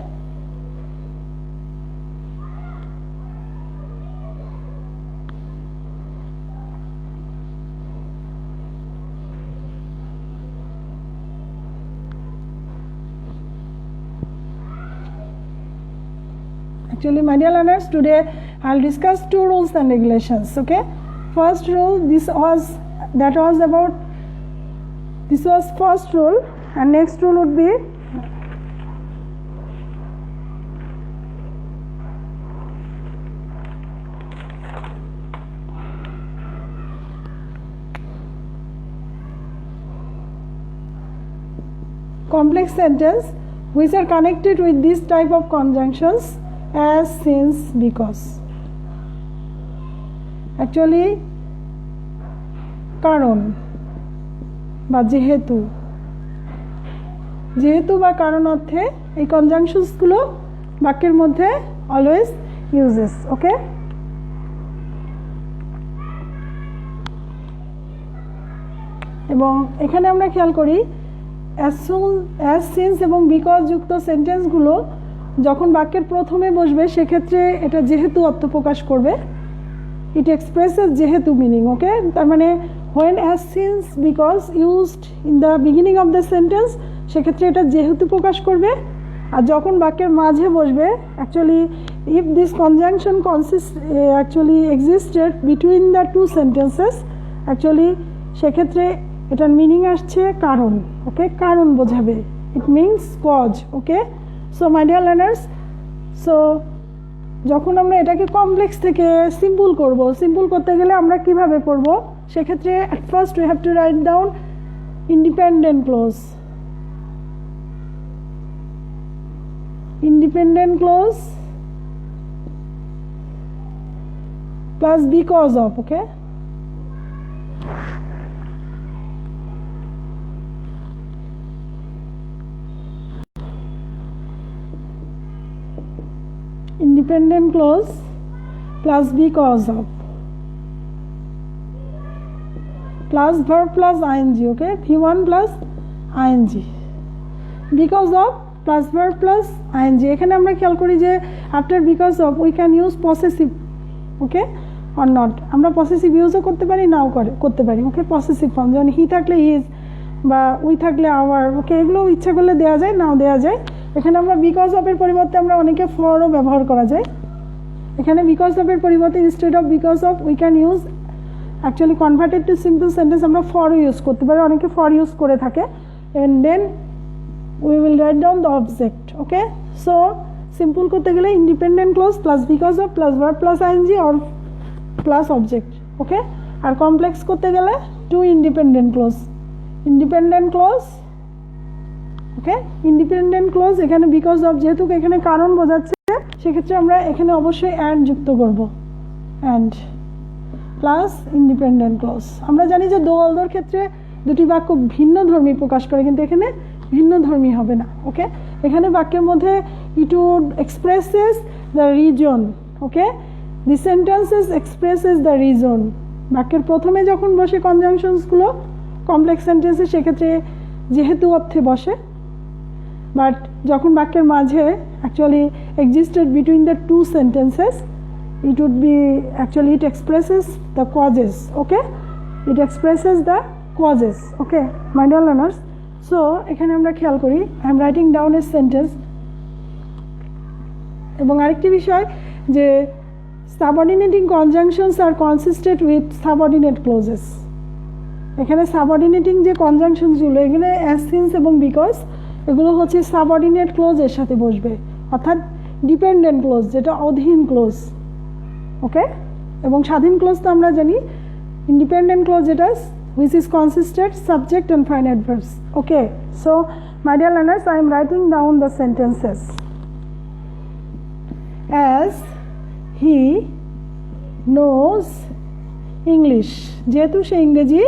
actually, my dear learners, today I'll discuss two rules and regulations. Okay, first rule, this was first rule, and next rule would be complex sentence which are connected with this type of conjunctions, as, since, because. Actually, কারণ বা যেহেতু বা কারণ অর্থে এই কনজাংশনসগুলো বাক্যের মধ্যে always uses. ওকে, এবং এখানে আমরা খেয়াল করি as soon, as, since এবং because যুক্ত সেন্টেন্সগুলো যখন বাক্যের প্রথমে বসবে সেক্ষেত্রে এটা যেহেতু অর্থ প্রকাশ করবে। ইট এক্সপ্রেসেস যেহেতু মিনিং। ওকে, তার মানে when, as, since, because used in the beginning of the sentence সেক্ষেত্রে এটা যেহেতু প্রকাশ করবে। আর যখন বাক্যের মাঝে বসবে, actually if this conjunction actually existed between the two sentences, actually সেক্ষেত্রে এটার মিনিং আসছে কারণ। ওকে, কারণ বোঝাবে, it means cause. Okay, so my dear learners, so যখন আমরা এটাকে কমপ্লেক্স থেকে সিম্পল করব, সিম্পল করতে গেলে আমরা কিভাবে করব, সেক্ষেত্রে at first we have to write down independent clause. Independent clause plus because of. Okay, independent clause plus because of plus verb plus ing. Okay, v1 plus ing, because of plus verb plus ing. এখানে আমরা খেয়াল করি যে after because of we can use possessive, okay, or not. আমরা possessive ইউজও করতে পারি, নাও করতে পারি। ওকে, possessive form যেমন হি থাকলে হিজ বা উই থাকলে আওয়ার। ওকে, এগুলো ইচ্ছা করলে দেওয়া যায়, নাও দেওয়া যায়। এখানে আমরা বিকজ অফ এর পরিবর্তে আমরা অনেকে ফরও ব্যবহার করা যায়। এখানে বিকজ অফ এর পরিবর্তে instead of because of we can use, actually converted to simple sentence আমরা ফরও ইউজ করতে পারি, অনেকে ফর ইউজ করে থাকে। And then we will write down the object. Okay, so simple করতে গেলে independent clause plus because of plus verb plus ING or plus object. Okay, আর complex করতে গেলে two independent clause. Independent clause, okay, independent clause এখানে because of, যেহেতু এখানে কারণ বোঝাচ্ছে সেক্ষেত্রে আমরা এখানে অবশ্যই অ্যান্ড যুক্ত করব, অ্যান্ড প্লাস ইন্ডিপেন্ডেন্ট ক্লোজ। আমরা জানি যে দোয়ালদোর ক্ষেত্রে দুটি বাক্য ভিন্ন ধর্মী প্রকাশ করে, কিন্তু এখানে ভিন্ন ধর্মী হবে না। ওকে, এখানে বাক্যের মধ্যে it would expresses the reason. Okay, the sentences expresses the reason. বাক্যের প্রথমে যখন বসে কনজাংশনসগুলো কমপ্লেক্স সেন্টেন্সে সেক্ষেত্রে যেহেতু অর্থে বসে, বাট যখন বাক্যের মাঝে actually existed between the two sentences, it would be, actually it expresses the causes. Okay, it expresses the causes. Okay, my dear learners, so এখানে আমরা খেয়াল করি I am writing down a sentence. এবং আরেকটি বিষয় যে subordinating conjunctions are consistent with subordinate clauses. এখানে subordinating যে কনজাংশনসগুলো এখানে as, since এবং because এগুলো হচ্ছে সাবঅর্ডিনেট ক্লোজের সাথে বসবে, অর্থাৎ ডিপেন্ডেন্ট ক্লোজ যেটা অধীন ক্লোজ। ওকে, এবং স্বাধীন ক্লোজ তো আমরা জানি ইন্ডিপেন্ডেন্ট ক্লোজ যেটা which is consistent subject and finite verbs. Okay, so my dear learners, I am writing down the sentences. As he knows English, যেহেতু সে ইংরেজি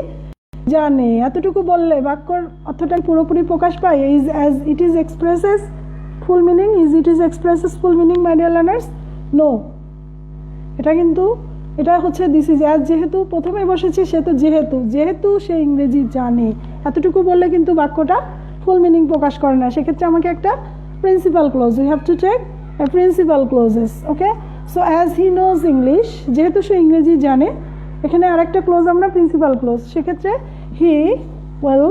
জানে। এতটুকু বললে বাক্যর অর্থটা পুরোপুরি প্রকাশ পায়। Is as it is expresses full meaning, is it is expresses full meaning my dear learners? No, এটা কিন্তু এটা হচ্ছে দিস ইজ অ্যাজ, যেহেতু প্রথমে বসেছে সে তো যেহেতু সে ইংরেজি জানে, এতটুকু বললে কিন্তু বাক্যটা ফুল মিনিং প্রকাশ করে না। সেক্ষেত্রে আমাকে একটা principal clause, we have to take a principal clauses. Okay, so as he knows English, যেহেতু সে ইংরেজি জানে, এখানে আরেকটা ক্লোজ আমরা প্রিন্সিপাল ক্লোজ। সেক্ষেত্রে he will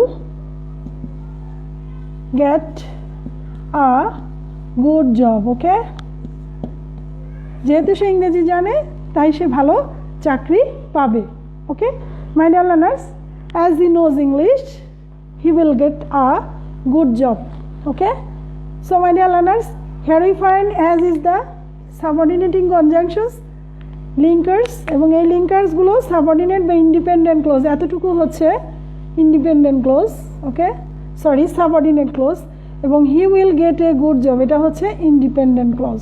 get a good job. Okay, যেহেতু সে ইংরেজি জানে তাই সে ভালো চাকরি পাবে। Okay my dear learners, as he knows English he will get a good job. Okay, so my dear learners, here we find as is the subordinating conjunctions, linkers, এবং এই লিঙ্কার্সগুলো সাবঅর্ডিনেট বা ইন্ডিপেন্ডেন্ট ক্লোজ। এতটুকু হচ্ছে independent clause, okay sorry subordinate clause, এবং he will get a good job, এটা হচ্ছে independent clause.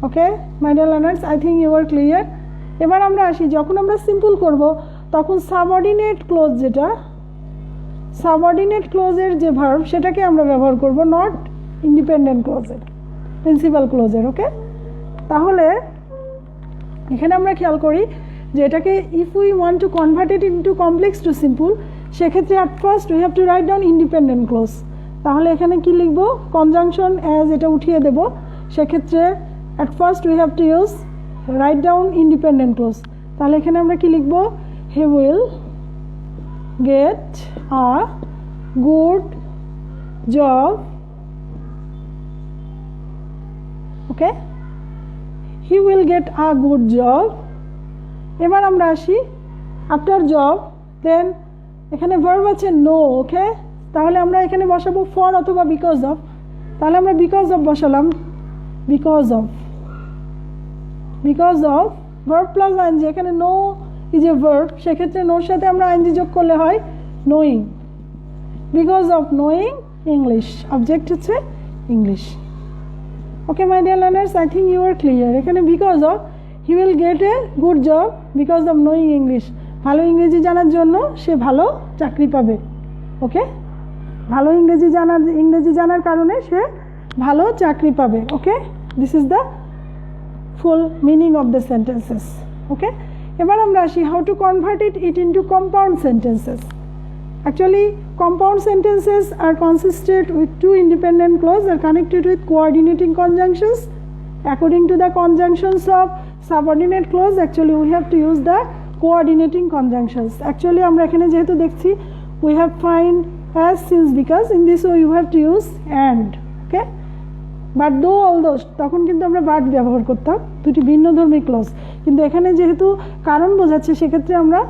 Okay my dear learners, I think you are clear. এবার আমরা আসি, যখন আমরা সিম্পল করব তখন সাবঅর্ডিনেট ক্লোজ, যেটা সাবঅর্ডিনেট ক্লোজের যে ভার্ব সেটাকে আমরা ব্যবহার করব, নট ইন্ডিপেন্ডেন্ট ক্লোজের, প্রিন্সিপাল ক্লোজের। ওকে, তাহলে এখানে আমরা খেয়াল করি যে এটাকে if we want to convert it into complex to simple, সেক্ষেত্রে at first we have to write down independent clause. তাহলে এখানে কি লিখব? কনজাংশন অ্যাজ, এটা উঠিয়ে দেব। সেক্ষেত্রে at first we have to use right down independent clause. তাহলে এখানে আমরা কি লিখব? হি will get a good job. Okay, he will get a good job. এবার আমরা আসি আফটার জব, দেন এখানে ভার্ব আছে নো। ওকে, তাহলে আমরা এখানে বসাবো ফর অথবা বিকজ অফ। তাহলে আমরা বিকজ অফ বসালাম, because of verb plus ING. এখানে নো ইজ এ ভার্ব, সেক্ষেত্রে নোর সাথে আমরা আইএনজি যোগ করলে হয় knowing. Because of knowing English, object হচ্ছে English. Okay my dear learners, I think you are clear. এখানে because of he will get a good job because of knowing English, ভালো ইংরেজি জানার জন্য সে ভালো চাকরি পাবে। ওকে, ভালো ইংরেজি জানার কারণে সে ভালো চাকরি পাবে। Okay, this is the full meaning of the sentences. Okay, এবার আমরা আসি how to convert it into compound sentences. Actually, compound sentences are consisted with two independent clauses are connected with coordinating conjunctions. According to the conjunctions of subordinate clause, actually we have to use the coordinating conjunctions. Actually, আমরা এখানে যেহেতু দেখছি we have find as, since, because, in this way you have to use and. Okay, but though, although, তখন কিন্তু আমরা but ব্যবহার করতাম, দুটি ভিন্নধর্মী ক্লজ। কিন্তু এখানে যেহেতু কারণ বোঝাচ্ছে, সেক্ষেত্রে আমরা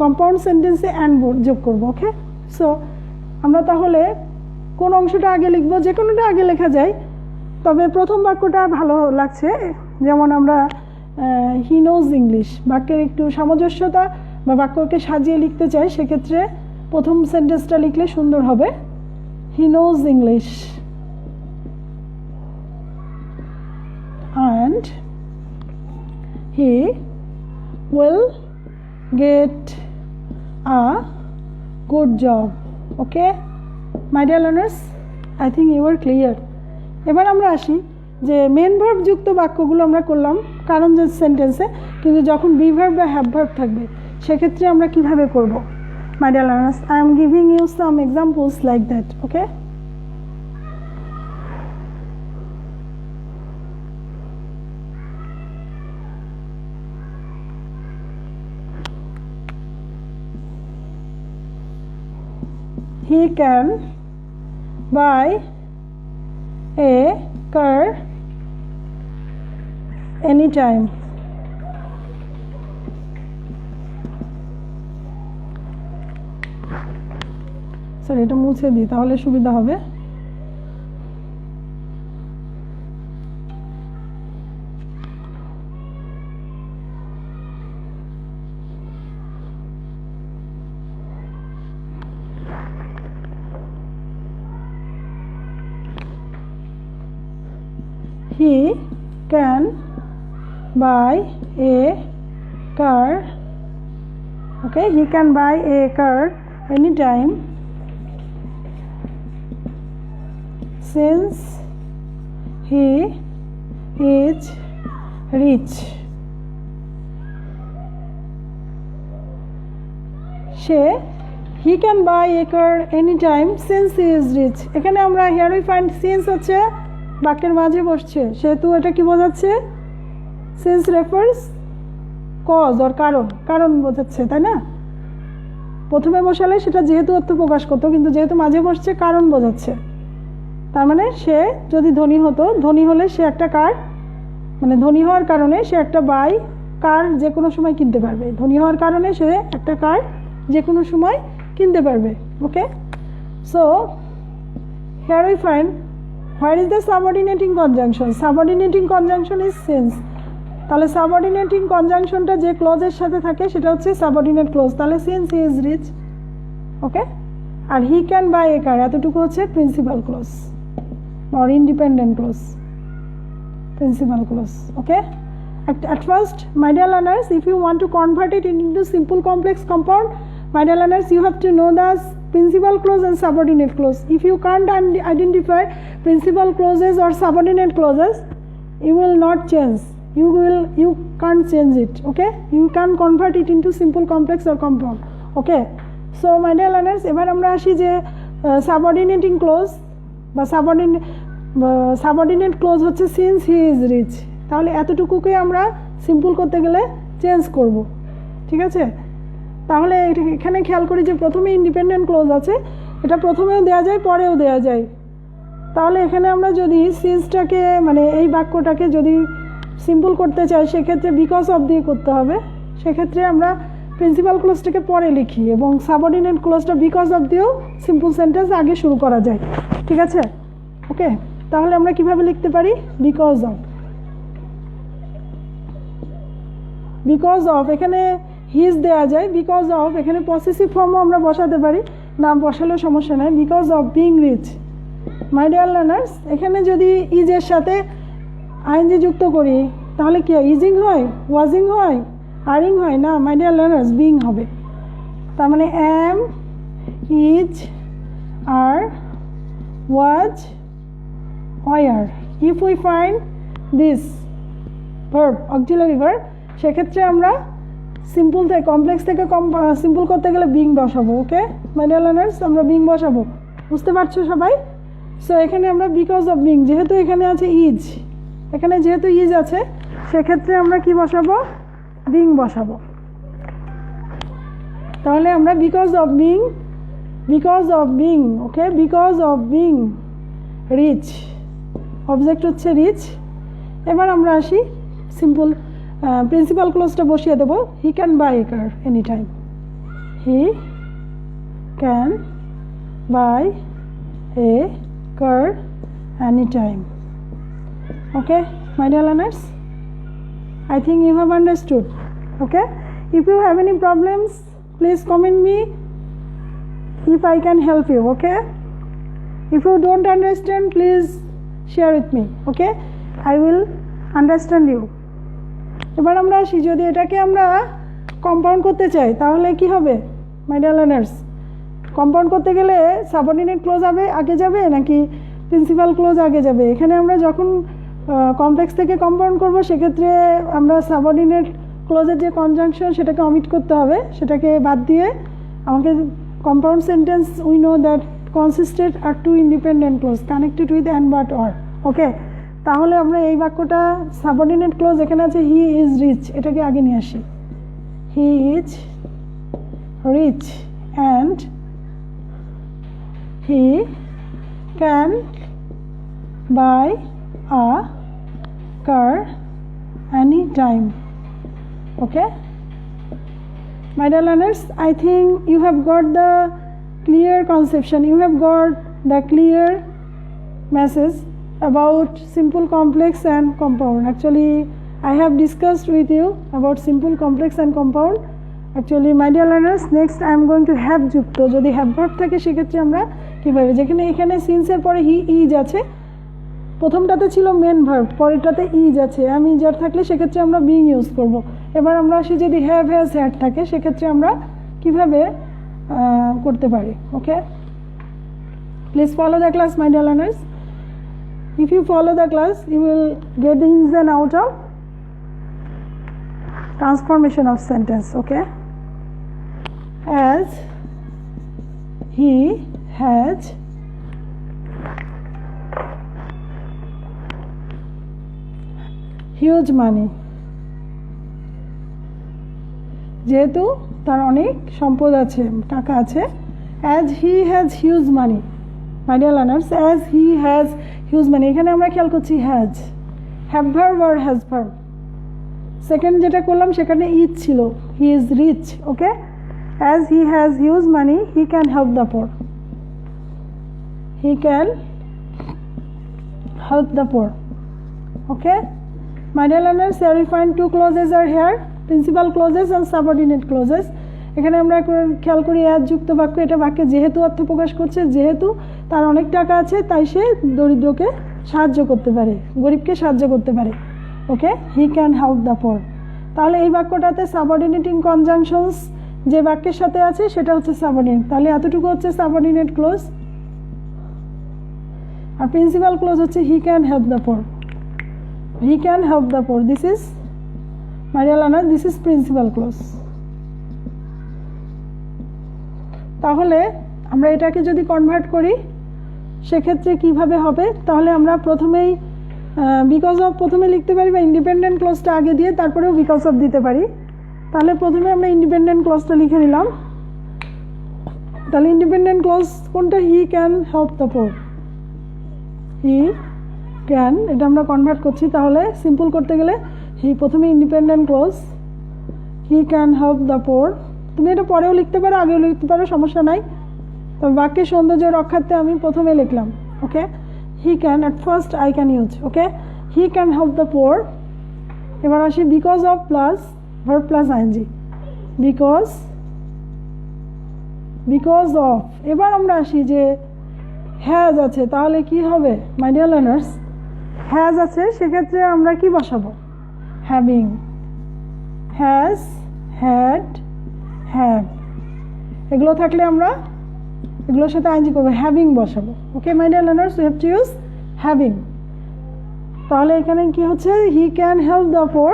কম্পাউন্ড সেন্টেন্সে অ্যান্ড যোগ করবো। ওকে, সো আমরা তাহলে কোন অংশটা আগে লিখবো? যে কোনোটা আগে লেখা যায়, তবে প্রথম বাক্যটা ভালো লাগছে। যেমন আমরা হি নোজ ইংলিশ, বাক্যের একটু সামঞ্জস্যতা বা বাক্যকে সাজিয়ে লিখতে চাই, সেক্ষেত্রে প্রথম সেন্টেন্সটা লিখলে সুন্দর হবে। হি knows English and he will get a good job. Okay my dear learners, I think you are clear. এবার আমরা আসি যে মেন ভার্ব যুক্ত বাক্যগুলো আমরা করলাম কারণ যে সেন্টেন্সে, কিন্তু যখন বি ভার্ব বা হ্যাভ ভার্ব থাকবে সেক্ষেত্রে আমরা কিভাবে করব? My dear learners, I am giving you some examples like that. Okay, he can buy a car anytime. Sir এটা মুছে দিই তাহলে সুবিধা হবে। He can buy a car Okay, he can buy a car anytime since he is rich. He can buy a car anytime since he is rich. এখানে আমরা here we find since হচ্ছে বাক্যের মাঝে বসছে, সেহেতু এটা কি বোঝাচ্ছে? since refers cause or কারণ বোঝাচ্ছে, তাই না? প্রথমে বসালে সেটা যেহেতু অর্থ প্রকাশ করতো, কিন্তু যেহেতু মাঝে বসছে কারণ বোঝাচ্ছে। তার মানে সে যদি ধনী হতো, ধনী হলে সে একটা কার, মানে ধনী হওয়ার কারণে সে একটা কার যে কোনো সময় কিনতে পারবে। ধনী হওয়ার কারণে সে একটা কার যে কোনো সময় কিনতে পারবে। ওকে, so here we find where is the subordinating conjunction? Subordinating conjunction is since. তাহলে সাবঅর্ডিনেটিং কনজাংশনটা যে ক্লজের সাথে থাকে সেটা হচ্ছে সাবঅর্ডিনেট ক্লজ। তাহলে since he is rich, okay, আর he can buy a car এতটুকু হচ্ছে principal clause or independent clause, principal clause. Okay, at first, my dear learners, if you want to convert it into simple complex compound, my dear learners, you have to know the principal clause and subordinate clause. If you can't identify principal clauses or subordinate clauses, you will not change, you can't change it. Okay, you can't convert it into simple complex or compound. Okay, so my dear learners, এবার আমরা আসি যে subordinating clause বা subordinate clause হচ্ছে since he is rich. তাহলে এতটুকুকে আমরা simple করতে গেলে চেঞ্জ করব, ঠিক আছে? তাহলে এখানে খেয়াল করি যে প্রথমে ইন্ডিপেন্ডেন্ট ক্লোজ আছে, এটা প্রথমেও দেওয়া যায় পরেও দেওয়া যায়। তাহলে এখানে আমরা যদি সিন্সটাকে মানে এই বাক্যটাকে যদি সিম্পল করতে চাই সেক্ষেত্রে বিকজ অফ দিয়ে করতে হবে। সেক্ষেত্রে আমরা প্রিন্সিপাল ক্লোজটাকে পরে লিখি এবং সাবঅর্ডিনেট ক্লোজটা বিকজ অফ দিয়েও সিম্পল সেন্টেন্স আগে শুরু করা যায়, ঠিক আছে? ওকে, তাহলে আমরা কিভাবে লিখতে পারি? বিকজ অফ এখানে হিজ দেওয়া যায়, বিকজ অফ এখানে পসেসিভ ফর্মও আমরা বসাতে পারি, নাম বসালেও সমস্যা নেই। Because of being rich. My dear learners, এখানে যদি ইজের সাথে আইএনজি যুক্ত করি তাহলে কি হয়? ইজিং হয়, ওয়াজিং হয়, আরিং হয় না? মাই ডিয়ার লার্নার্স, বিং হবে। তার মানে am, is, are, was, where. If we find this verb, auxiliary verb, সেক্ষেত্রে আমরা সিম্পল থেকে কমপ্লেক্স থেকে সিম্পল করতে গেলে বিং বসাবো। ওকে মাই ডিয়ার লার্নার্স, আমরা বিং বসাবো, বুঝতে পারছো সবাই? সো এখানে আমরা বিকজ অফ বিং, যেহেতু এখানে আছে ইজ, এখানে যেহেতু ইজ আছে সেক্ষেত্রে আমরা কি বসাবো? বিং বসাবো। তাহলে আমরা because of being, okay, because of being rich, object হচ্ছে রিচ। এবার আমরা আসি সিম্পল প্রিন্সিপাল ক্লোজটা বসিয়ে দেবো। He can buy a car any time, he can buy a car any time. Okay my dear learners, I think you have understood. Okay, if you have any problems, please comment me if I can help you. Okay, if you don't understand, please share with me. Okay, I will understand you. এবার আমরা আসি, যদি এটাকে আমরা compound করতে চাই তাহলে কি হবে মাই ডিয়ার লার্নার্স? কম্পাউন্ড করতে গেলে সাবঅর্ডিনেট ক্লোজ আগে যাবে নাকি প্রিন্সিপাল ক্লোজ আগে যাবে? এখানে আমরা যখন কমপ্লেক্স থেকে কম্পাউন্ড করব সেক্ষেত্রে আমরা সাবঅর্ডিনেট ক্লোজের যে কনজাংশন সেটাকে অমিট করতে হবে, সেটাকে বাদ দিয়ে আমাকে compound sentence we know that consisted are two independent clause connected with and but or. Okay, তাহলে আমরা এই বাক্যটা সাবঅর্ডিনেট ক্লোজ এখানে আছে হি ইজ রিচ, এটাকে আগে নিয়ে আসি। He is rich and he can buy a car any time. Okay, my dear learners, I think you have got the clear conception, you have got the clear message about simple, complex and compound. Actually I have discussed with you about simple, complex and compound. Actually my dear learners, next I am going to have যুক্ত। যদি have verb থাকে সেক্ষেত্রে আমরা কীভাবে, যেখানে এখানে সিন্সের পরে he is আছে, প্রথমটাতে ছিল মেন ভার্ব, পরেরটাতে ইজ আছে, আমি ইজার থাকলে সেক্ষেত্রে আমরা বিং ইউজ করব। এবার আমরা আসি যদি হ্যাভ হ্যাজ হ্যাড থাকে সেক্ষেত্রে আমরা কিভাবে করতে পারি। Okay, please follow the class my dear learners. If you follow the class, you will get the ins and out of transformation of sentence. Okay, as he has huge money, যেহেতু তার অনেক সম্পদ আছে, টাকা আছে, as he has huge money, my dear learners, as he has huge money, এখানে আমরা খেয়াল করছি has, have verb or has verb, second যেটা করলাম সেখানে is ছিল, he is rich. Okay, as he has huge money, he can help the poor, he can help the poor. Okay, my dear learners, here we find two clauses are here, principal clauses and subordinate clauses. এখানে আমরা খেয়াল করি as যুক্ত বাক্য, এটা বাক্যে যেহেতু অর্থ প্রকাশ করছে, যেহেতু তার অনেক টাকা আছে তাই সে দরিদ্রকে সাহায্য করতে পারে, গরিবকে সাহায্য করতে পারে। Okay, he can help the poor. তাহলে এই বাক্যটাতে সাবঅর্ডিনেটিং কনজাংশনস যে বাক্যের সাথে আছে সেটা হচ্ছে সাবঅর্ডিনেট, তাহলে এতটুকু হচ্ছে সাবঅর্ডিনেট ক্লোজ। আর প্রিন্সিপাল ক্লোজ হচ্ছে he can help the poor, he can help the poor, this is my dear learner, this is principal clause. তাহলে আমরা এটাকে যদি কনভার্ট করি সেক্ষেত্রে কিভাবে হবে, তাহলে আমরা প্রথমেই বিকজ অফ প্রথমে লিখতে পারি বা ইন্ডিপেন্ডেন্ট ক্লজটা আগে দিয়ে তারপরেও বিকজ অফ দিতে পারি। তাহলে প্রথমে আমরা ইন্ডিপেন্ডেন্ট ক্লজটা লিখে নিলাম। তাহলে ইন্ডিপেন্ডেন্ট ক্লজ কোনটা, হি can help the poor, he can, এটা আমরা কনভার্ট করছি। তাহলে সিম্পল করতে গেলে হি প্রথমে independent clause, he can help the poor. তুমি এটা পরেও লিখতে পারো, আগেও লিখতে পারো, সমস্যা নাই, তবে বাক্যের সৌন্দর্য রক্ষার্থে আমি প্রথমে লিখলাম। Okay, he can, at first I can use. Okay, he can help the poor. এবার আসি because of plus verb plus ING, because of. এবার আমরা আসি যে হ্যাজ আছে, তাহলে কি হবে মাই ডিয়ার লার্নার্স, হ্যাজ আছে সেক্ষেত্রে আমরা কি বসাবো, হ্যাভিং, হ্যাজ, হ্যাড, হ্যাভ, এগুলো থাকলে আমরা এগুলোর সাথে আইনজি করবো, হ্যাভিং বসাবো। Okay my dear learners, we have to use having. তাহলে এখানে কি হচ্ছে, he can help the poor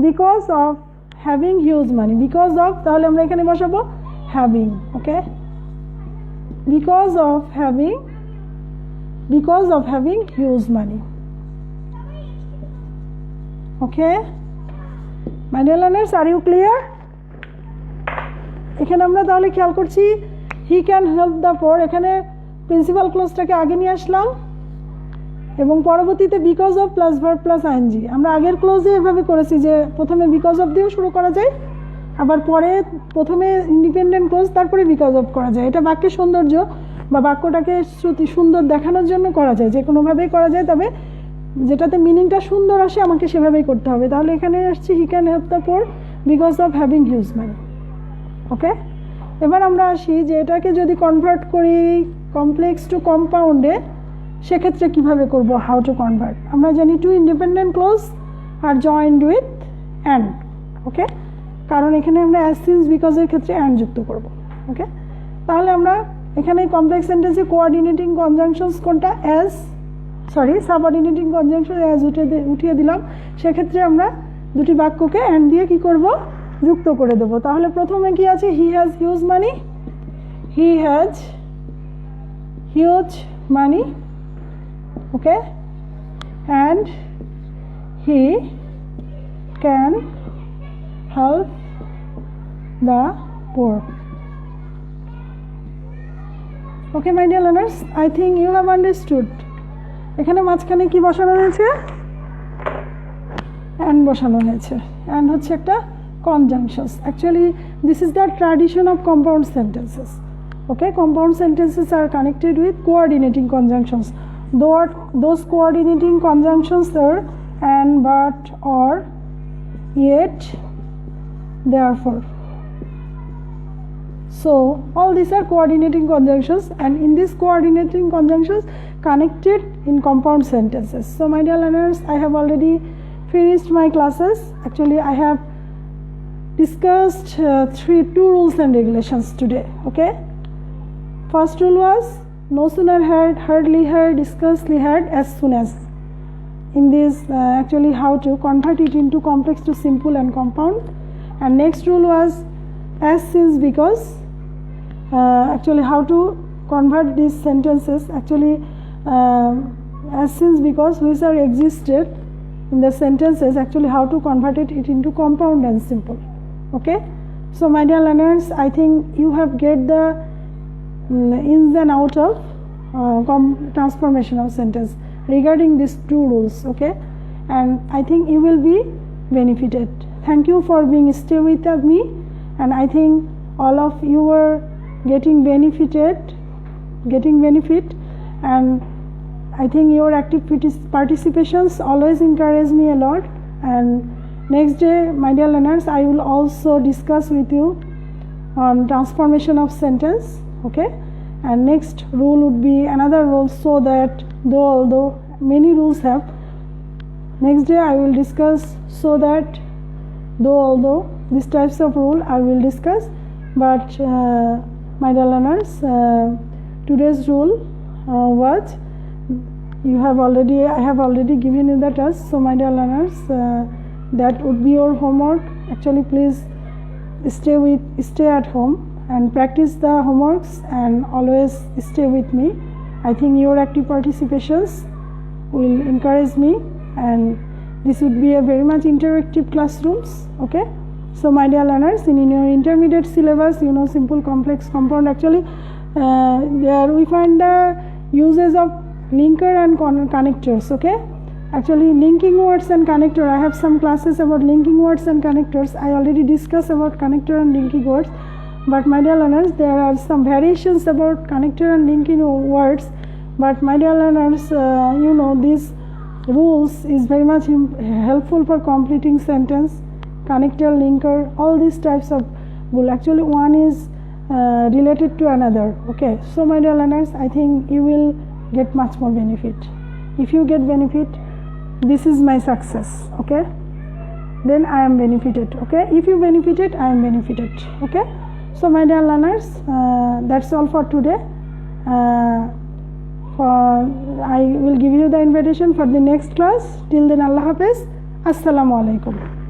because of having huge money, because of, তাহলে আমরা এখানে বসাবো having. Okay, because of having huge money. Okay, my dear learners, are you clear? এখানে আমরা তাহলে খেয়াল করছি he can help the poor, এখানে প্রিন্সিপাল ক্লোজটাকে আগে নিয়ে আসলাম এবং পরবর্তীতে because of plus verb plus I N G. আমরা আগের ক্লোজে এভাবে করেছি যে প্রথমে বিকজ অফ দিয়েও শুরু করা যায়, আবার পরে প্রথমে ইন্ডিপেন্ডেন্ট ক্লোজ তারপরে বিকজ অফ করা যায়। এটা বাক্যের সৌন্দর্য বা বাক্যটাকে সুন্দর দেখানোর জন্য করা যায়, যে কোনোভাবেই করা যায়, তবে যেটাতে মিনিংটা সুন্দর আসে আমাকে সেভাবেই করতে হবে। তাহলে এখানে আসছি he can help the poor because of having huge money. Okay, এবার আমরা আসি যে এটাকে যদি কনভার্ট করি কমপ্লেক্স টু কম্পাউন্ডে সেক্ষেত্রে কিভাবে করব, হাউ টু কনভার্ট। আমরা জানি two independent clause are joined with and. Okay, কারণ এখানে আমরা অ্যাজ সিন্স বিকজের ক্ষেত্রে অ্যান্ড যুক্ত করব। ওকে, তাহলে আমরা এখানে কমপ্লেক্স সেন্টেন্সে কোঅর্ডিনেটিং কনজাংশনস কোনটা, সাবঅর্ডিনেটিং কনজাংশন অ্যাজ উঠিয়ে দিলাম, সেক্ষেত্রে আমরা দুটি বাক্যকে অ্যান্ড দিয়ে কি করব, যুক্ত করে দেব। তাহলে প্রথমে কি আছে, he has huge money, he has huge money. Okay, and he can help the poor. Okay my dear learners, I think you have understood. এখানে মাঝখানে কি বসানো হয়েছে, অ্যান্ড বসানো হয়েছে। অ্যান্ড হচ্ছে একটা conjunctions. Actually, this is the tradition of compound sentences. Okay, compound sentences are connected with coordinating conjunctions. Those coordinating conjunctions are and, but, or, yet, therefore. So all these are coordinating conjunctions, and in these coordinating conjunctions connected in compound sentences. So my dear learners, I have already finished my classes. Actually I have discussed two rules and regulations today. Okay, first rule was no sooner heard, hardly heard, scarcely heard, as soon as. In this actually how to convert it into complex to simple and compound. And next rule was as, since, because. Actually how to convert these sentences, actually as, since, because, which are existed in the sentences, actually how to convert it into compound and simple. Okay, so my dear learners, I think you have get the ins and out of transformation of sentence regarding these two rules. Okay, and I think you will be benefited. Thank you for being stay with me, and I think all of you are getting benefit, and I think your active participations always encourage me a lot. And next day, my dear learners, I will also discuss with you on transformation of sentence. Okay, and next rule would be another rule, so that although many rules have, next day I will discuss, so that although these types of rule I will discuss, but my dear learners, today's rule was I have already given you the task. So my dear learners, that would be your homework. Actually, please stay at home and practice the homeworks, and always stay with me. I think your active participations will encourage me, and this would be a very much interactive classrooms. Okay, so my dear learners, in your intermediate syllabus, simple, complex, compound, actually there we find the uses of linker and connectors. Okay, actually linking words and connector, I have some classes about linking words and connectors. I already discussed about connector and linking words, but my dear learners, there are some variations about connector and linking words. But my dear learners, these rules is very much helpful for completing sentence. Connector, linker, all these types of rule, actually one is related to another. Okay, so my dear learners, I think you will get much more benefit. If you get benefit, this is my success. Okay, then I am benefited. Okay, if you benefited, I am benefited. Okay, so my dear learners, that's all for today. I will give you the invitation for the next class. Till then, Allah Hafiz. Assalamu alaikum.